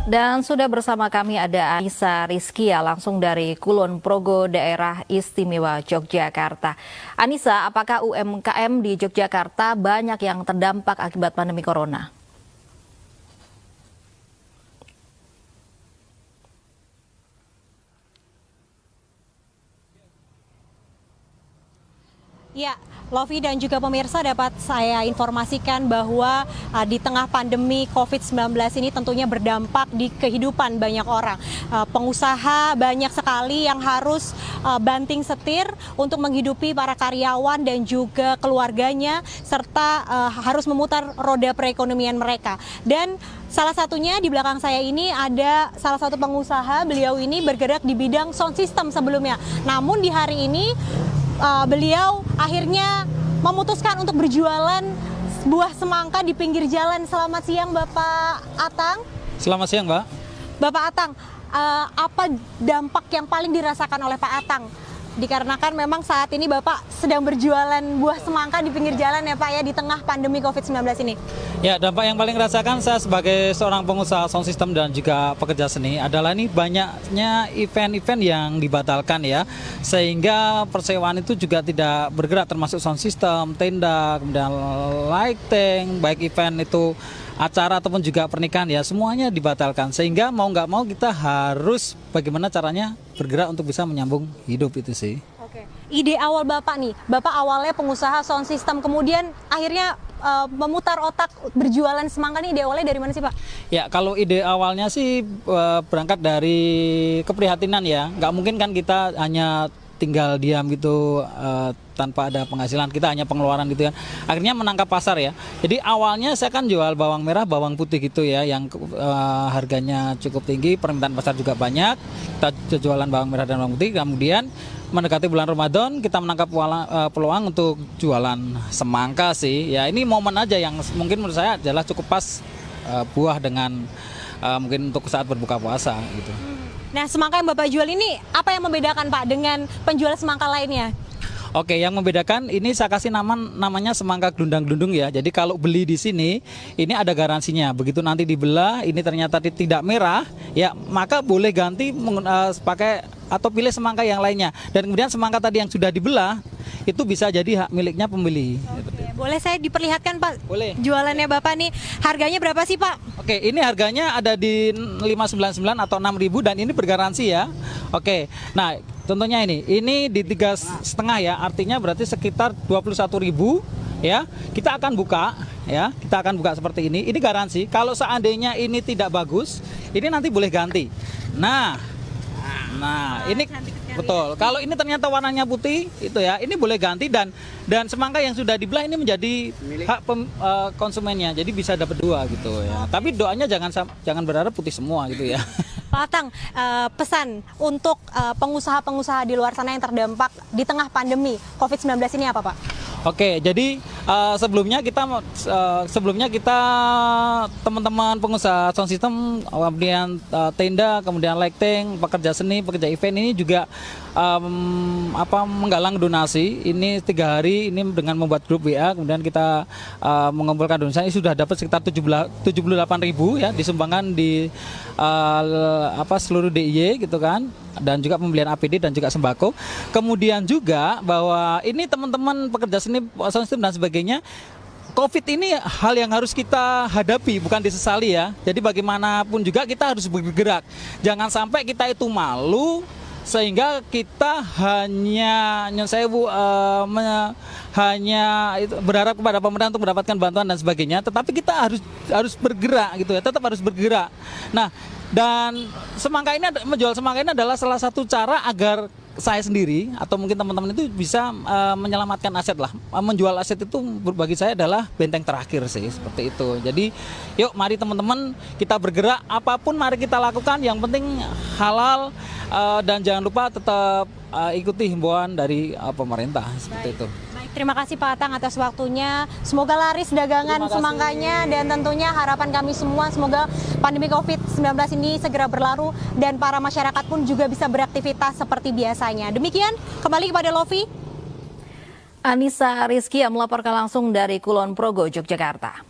Dan sudah bersama kami ada Anissa Rizkia langsung dari Kulon Progo, Daerah Istimewa Yogyakarta. Anissa, apakah UMKM di Yogyakarta banyak yang terdampak akibat pandemi corona? Ya, Lovi dan juga pemirsa dapat saya informasikan bahwa di tengah pandemi COVID-19 ini tentunya berdampak di kehidupan banyak orang. Pengusaha banyak sekali yang harus banting setir untuk menghidupi para karyawan dan juga keluarganya, serta harus memutar roda perekonomian mereka. Dan salah satunya di belakang saya ini ada salah satu pengusaha, beliau ini bergerak di bidang sound system sebelumnya. Namun di hari ini beliau akhirnya memutuskan untuk berjualan buah semangka di pinggir jalan. Selamat siang Bapak Atang. Selamat siang Mbak. Bapak Atang, apa dampak yang paling dirasakan oleh Pak Atang? Dikarenakan memang saat ini Bapak sedang berjualan buah semangka di pinggir jalan ya Pak ya, di tengah pandemi COVID-19 ini. Ya, dampak yang paling rasakan saya sebagai seorang pengusaha sound system dan juga pekerja seni adalah ini banyaknya event-event yang dibatalkan ya, sehingga persewaan itu juga tidak bergerak, termasuk sound system, tenda, kemudian lighting, baik event itu acara ataupun juga pernikahan ya, semuanya dibatalkan, sehingga mau nggak mau kita harus bagaimana caranya bergerak untuk bisa menyambung hidup itu sih. Oke. Ide awal Bapak nih, Bapak awalnya pengusaha sound system, kemudian akhirnya memutar otak berjualan semangka nih, ide awalnya dari mana sih Pak? Ya, kalau ide awalnya sih berangkat dari keprihatinan ya, nggak mungkin kan kita hanya tinggal diam gitu tanpa ada penghasilan, kita hanya pengeluaran gitu kan. Akhirnya menangkap pasar ya. Jadi awalnya saya kan jual bawang merah, bawang putih gitu ya, yang harganya cukup tinggi, permintaan pasar juga banyak. Kita jualan bawang merah dan bawang putih. Kemudian mendekati bulan Ramadan kita menangkap peluang untuk jualan semangka sih. Ya ini momen aja yang mungkin menurut saya adalah cukup pas buah dengan mungkin untuk saat berbuka puasa gitu. Nah, semangka yang Bapak jual ini apa yang membedakan Pak dengan penjual semangka lainnya? Oke, yang membedakan ini saya kasih namanya semangka glundang-glundung ya. Jadi kalau beli di sini, ini ada garansinya. Begitu nanti dibelah, ini ternyata tidak merah, ya maka boleh ganti pakai atau pilih semangka yang lainnya. Dan kemudian semangka tadi yang sudah dibelah, itu bisa jadi hak miliknya pembeli. Oke, boleh saya diperlihatkan Pak? Boleh. Jualannya Bapak nih, harganya berapa sih Pak? Oke, ini harganya ada di 599 atau 6.000 dan ini bergaransi ya. Oke, nah contohnya ini di 3,5 ya, artinya berarti sekitar 21.000 ya. Kita akan buka ya, kita akan buka seperti ini. Ini garansi. Kalau seandainya ini tidak bagus, ini nanti boleh ganti. Nah ini betul. Kalau ini ternyata warnanya putih, itu ya, ini boleh ganti dan semangka yang sudah dibelah ini menjadi hak konsumennya. Jadi bisa dapat dua gitu ya. Tapi doanya jangan berharap putih semua gitu ya. Pak Atang, pesan untuk pengusaha-pengusaha di luar sana yang terdampak di tengah pandemi COVID-19 ini apa Pak? Oke, jadi sebelumnya kita teman-teman pengusaha sound system, kemudian tenda, kemudian lighting, pekerja seni, pekerja event ini juga menggalang donasi. Ini 3 hari ini dengan membuat grup WA, kemudian kita mengumpulkan donasi. Ini sudah dapat sekitar 78.000 ya disumbangkan di seluruh DIY gitu kan, dan juga pembelian APD dan juga sembako. Kemudian juga bahwa ini teman-teman pekerja seni, sound system dan sebagainya, COVID ini hal yang harus kita hadapi, bukan disesali ya. Jadi bagaimanapun juga kita harus bergerak. Jangan sampai kita itu malu sehingga kita hanya berharap kepada pemerintah untuk mendapatkan bantuan dan sebagainya, tetapi kita harus bergerak gitu ya, tetap harus bergerak. Nah, dan menjual semangka ini adalah salah satu cara agar saya sendiri atau mungkin teman-teman itu bisa menyelamatkan aset lah. Menjual aset itu bagi saya adalah benteng terakhir sih, seperti itu. Jadi yuk mari teman-teman kita bergerak, apapun mari kita lakukan, yang penting halal dan jangan lupa tetap ikuti himbauan dari pemerintah, seperti itu. Terima kasih Pak Atang atas waktunya. Semoga laris dagangan semangkanya, dan tentunya harapan kami semua semoga pandemi COVID-19 ini segera berlalu dan para masyarakat pun juga bisa beraktivitas seperti biasanya. Demikian, kembali kepada Lovi. Anissa Rizkia melaporkan langsung dari Kulon Progo, Yogyakarta.